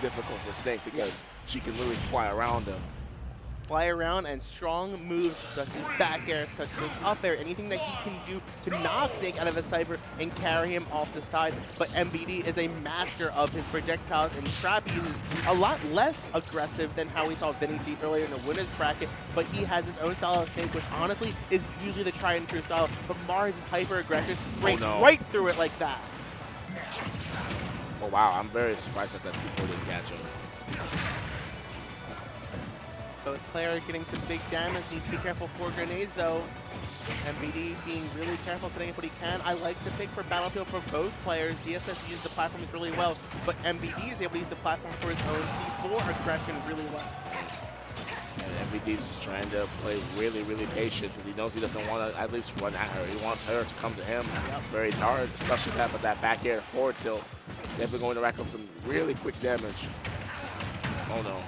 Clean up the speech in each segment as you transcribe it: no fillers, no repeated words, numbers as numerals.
difficult for Snake because she can literally fly around him. Fly around and strong moves such as back air, such as up air, anything that he can do to knock Snake out of a cypher and carry him off the side. But MVD is a master of his projectiles and trap. He is a lot less aggressive than how we saw Vinny G earlier in the winners bracket, but he has his own style of Snake, which honestly is usually the tried and true style. But Mars is hyper aggressive, breaks right through it like that. Oh wow, I'm very surprised that C4 didn't catch him. Both players getting some big damage. Needs to be careful for grenades, though. MVD being really careful, setting up what he can. I like the pick for Battlefield for both players. ZSS used the platforms really well, but MVD is able to use the platform for his own C4 aggression really well. And MVD's just trying to play really, really patient because he knows he doesn't want to at least run at her. He wants her to come to him. It's very hard, especially that with that back air forward tilt. Definitely going to rack up some really quick damage. Oh no.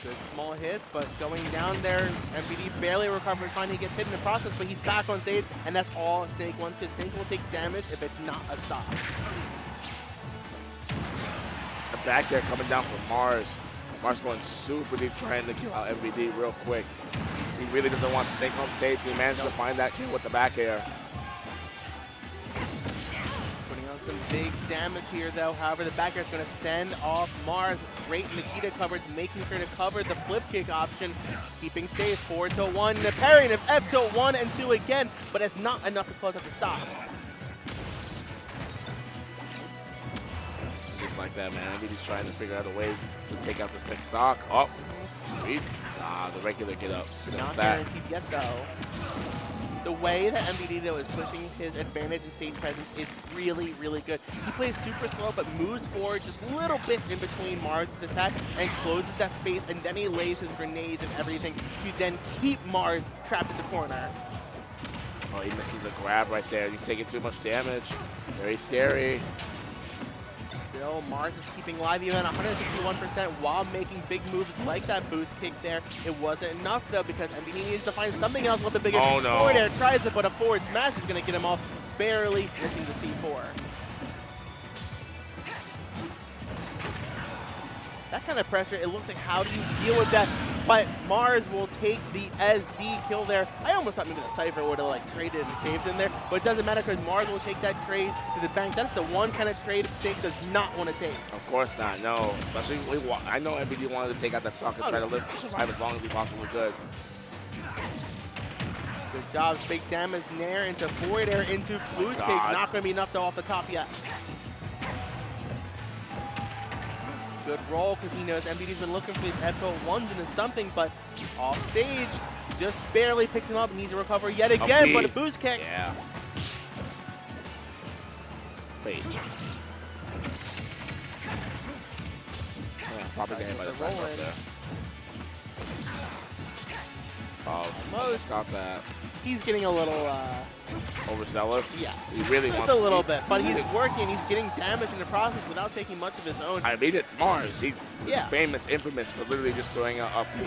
Good small hits, but going down there, MVD barely recovers. Finally gets hit in the process, but he's back on stage, and that's all Snake wants, because Snake will take damage if it's not a stop. A back there coming down from Mars. Mars going super deep, trying to kill out MVD real quick. He really doesn't want Snake on stage, and he managed to find that kill with the back air. Some big damage here, though. However, the back air is going to send off Mars. Great Nikita coverage, making sure to cover the flip kick option, keeping safe. 4-1, and a parry, and an F tilt 1 and 2 again, but it's not enough to close out the stop. Just like that, man. MVD's trying to figure out a way to take out this next stock. Oh, the regular get up. Not guaranteed yet, though. The way that MVD, though, is pushing his advantage in stage presence is really, really good. He plays super slow, but moves forward just little bits in between Mars' attack and closes that space, and then he lays his grenades and everything to then keep Mars trapped in the corner. Oh, he misses the grab right there. He's taking too much damage. Very scary. Still, Mars is keeping live even at 161% while making big moves like that boost kick there. It wasn't enough, though, because MVD needs to find something else a little bit bigger. Oh, no. Forward air tries it, but a forward smash is going to get him off, barely missing the C4. That kind of pressure, it looks like, how do you deal with that? But Mars will take the SD kill there. I almost thought maybe the Cypher would have traded and saved him there, but it doesn't matter because Mars will take that trade to the bank. That's the one kind of trade Snake does not want to take. Of course not, no. Especially, I know MVD wanted to take out that stock and try to survive as long as he possibly could. Good job, big damage Nair into forward air into boost kick. Not going to be enough though off the top yet. Good roll because he knows MVD's been looking for these F1s into something, but off stage, just barely picks him up and needs to recover yet again, but a boost kick. Yeah. Wait. Probably getting by the side up there. Oh, almost got that. He's getting a little overzealous. Yeah, he really just wants a little bit, but he's working. He's getting damage in the process without taking much of his own. I mean, it's Mars. He's famous, infamous for literally just throwing an up B.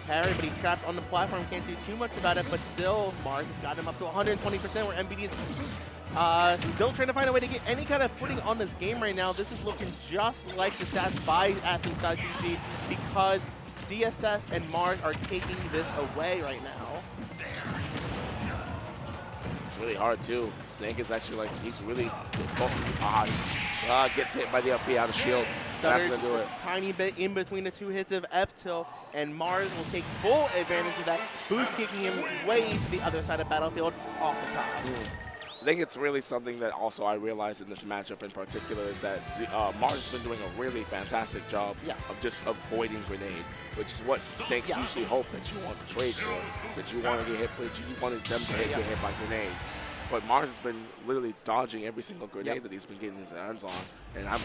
Parry, but he's trapped on the platform. Can't do too much about it, but still, Mars has got him up to 120%, where MVD is still trying to find a way to get any kind of footing on this game right now. This is looking just like the stats by Athletes.gg because ZSS and Mars are taking this away right now. It's really hard too. Snake is actually he's really supposed to be gets hit by the up B out of shield. That's gonna do it. Tiny bit in between the two hits of F-tilt, and Mars will take full advantage of that, boost kicking him way to the other side of Battlefield off the top. I think it's really something that also I realized in this matchup in particular is that Mars has been doing a really fantastic job of just avoiding grenade, which is what Snakes usually hope that you want to trade for, since you want to get hit, but you wanted them to get hit by grenade. But Mars has been literally dodging every single grenade that he's been getting his hands on, and I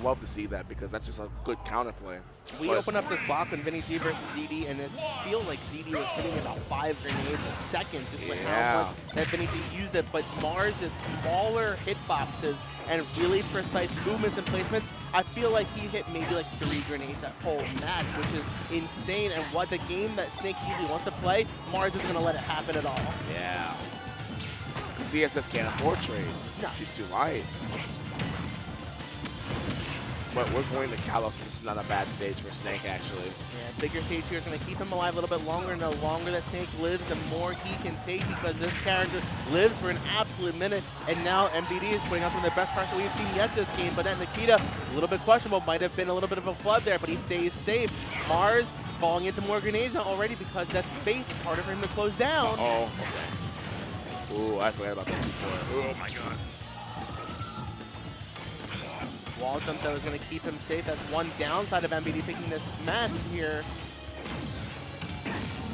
love to see that because that's just a good counterplay. We open up this block with Vinny G versus ZD, and this feels like ZD was hitting about 5 grenades a second, just like how much that Vinny G used it. But Mars is smaller hitboxes and really precise movements and placements. I feel like he hit maybe 3 grenades that whole match, which is insane. And what the game that Snake usually wants to play, Mars isn't going to let it happen at all. Yeah. ZSS can't afford trades. No. She's too light. but we're going to Kalos, so this is not a bad stage for Snake, actually. Yeah, bigger stage here is going to keep him alive a little bit longer, and the longer that Snake lives, the more he can take, because this character lives for an absolute minute, and now MVD is putting on some of the best pressure we've seen yet this game, but then Nikita, a little bit questionable, might have been a little bit of a flood there, but he stays safe. MARSS falling into more grenades now already because that space is harder for him to close down. Oh, okay. Ooh, I forgot about that C4. Oh my god. Wall jump that was going to keep him safe. That's one downside of MVD picking this match here.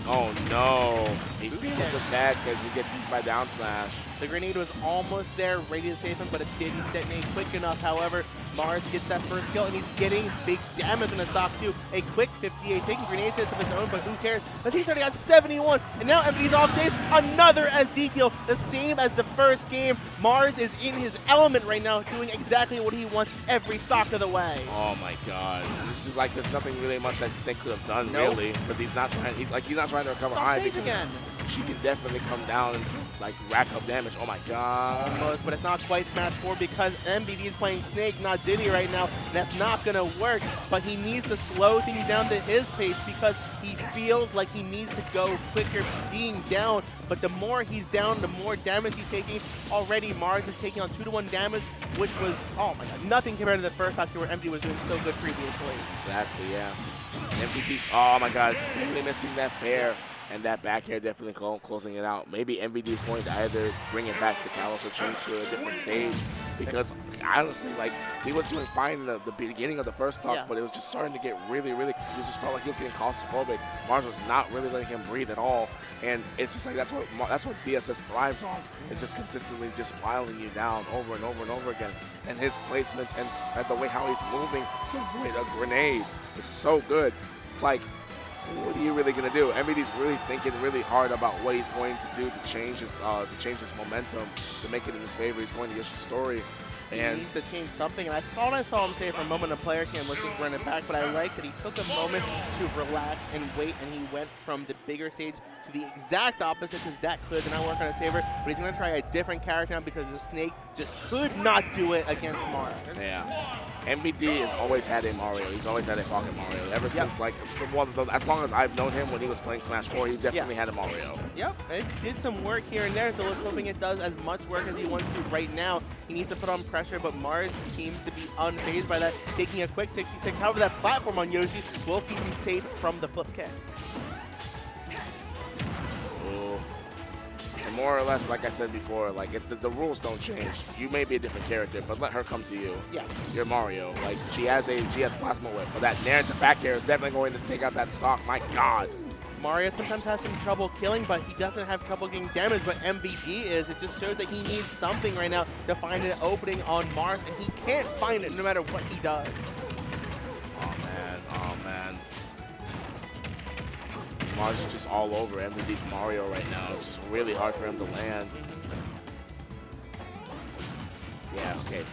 Oh no. He failed the tag because he gets hit by down smash. The grenade was almost there, ready to save him, but it didn't detonate quick enough. However, MARSS gets that first kill, and he's getting big damage in the stock too. A quick 58, taking grenade hits of his own, but who cares? Because he's already got 71, and now MVD's off stage. Another SD kill, the same as the first game. MARSS is in his element right now, doing exactly what he wants every stock of the way. Oh my god. This is like, there's nothing really much that Snake could have done, really, because he's not trying. He's not trying to recover high because again. She can definitely come down and like rack up damage. Oh my god. Almost, but it's not quite Smash 4 because MVD is playing Snake, not Diddy right now. That's not going to work, but he needs to slow things down to his pace because he feels like he needs to go quicker being down. But the more he's down, the more damage he's taking. Already, MARSS is taking on 2-to-1 damage, which was, oh my god, nothing compared to the first hockey where MVD was doing so good previously. Exactly, yeah. MVP, oh my god, really missing that fair. And that back air definitely closing it out. Maybe MVD is going to either bring it back to Kalos or change to a different stage. Because honestly, like, he was doing fine in the beginning of the first talk, but it was just starting to get really, he just felt like he was getting claustrophobic. MARSS was not really letting him breathe at all. And it's just like, that's what CSS thrives on. It's just consistently just piling you down over and over and over again. And his placements and the way how he's moving to avoid a grenade is so good. It's like, what are you really going to do? MVD's really thinking really hard about what he's going to do to change his momentum, to make it in his favor. He's going to Yoshi's story. And he needs to change something, and I thought I saw him say for a moment a player cam, let's just run it back, but I like that he took a moment to relax and wait, and he went from the bigger stage to the exact opposite, because that could not work on his favor, but he's going to try a different character now because the Snake just could not do it against MARSS. Yeah. MVD has always had a Mario. He's always had a Pocket Mario. Ever since, like, as long as I've known him when he was playing Smash 4, he definitely had a Mario. Yep, it did some work here and there, so let's hoping it does as much work as he wants to right now. He needs to put on pressure, but MARSS seems to be unfazed by that, taking a quick 66. However, that platform on Yoshi will keep him safe from the flip kick. And more or less, like I said before, like, if the rules don't change, you may be a different character, but let her come to you. Yeah. You're Mario. Like, she has Plasma Whip, but that Nair to back air is definitely going to take out that stock. My god. Mario sometimes has some trouble killing, but he doesn't have trouble getting damage, but MVD is. It just shows that he needs something right now to find an opening on MARSS, and he can't find it no matter what he does. Oh man. MARSS is just all over MVD's Mario right now. It's just really hard for him to land. Yeah, okay.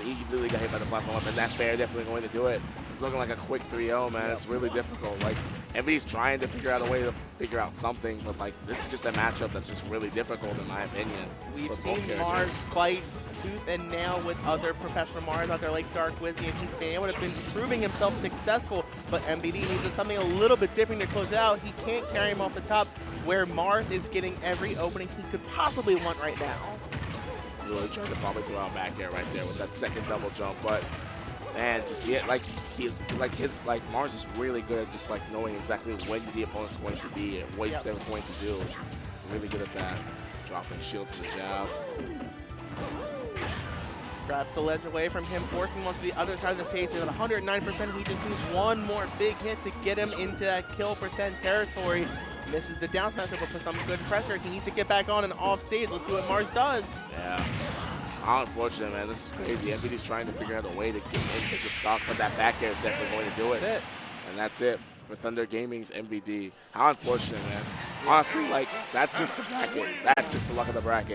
He literally got hit by the platform up, and that fair definitely going to do it. It's looking like a quick 3-0, man. It's really difficult. Like, MVD's trying to figure out a way to figure out something, but like, this is just a matchup that's just really difficult in my opinion. We've seen MARSS fight tooth and nail with other professional Marios out there like Dark Wizzy, and he's been able to proving himself successful, but MVD needs something a little bit different to close it out. He can't carry him off the top, where MARSS is getting every opening he could possibly want right now. Really trying to probably throw out back air right there with that second double jump, but man, to see it, like, MARSS is really good at just like knowing exactly when the opponent's going to be and what they're going to do. Really good at that. Dropping shield to the jab. Grabs the ledge away from him, forcing him to the other side of the stage. At 109%, he just needs one more big hit to get him into that kill percent territory. Misses the down smash, but puts some good pressure. He needs to get back on and off stage. Let's see what MARSS does. Yeah. How unfortunate, man. This is crazy. MVD's trying to figure out a way to get into the stock, but that back air is definitely going to do it. That's it. And that's it for Thunder Gaming's MVD. How unfortunate, man. Honestly, like, that's just the bracket. That's just the luck of the bracket.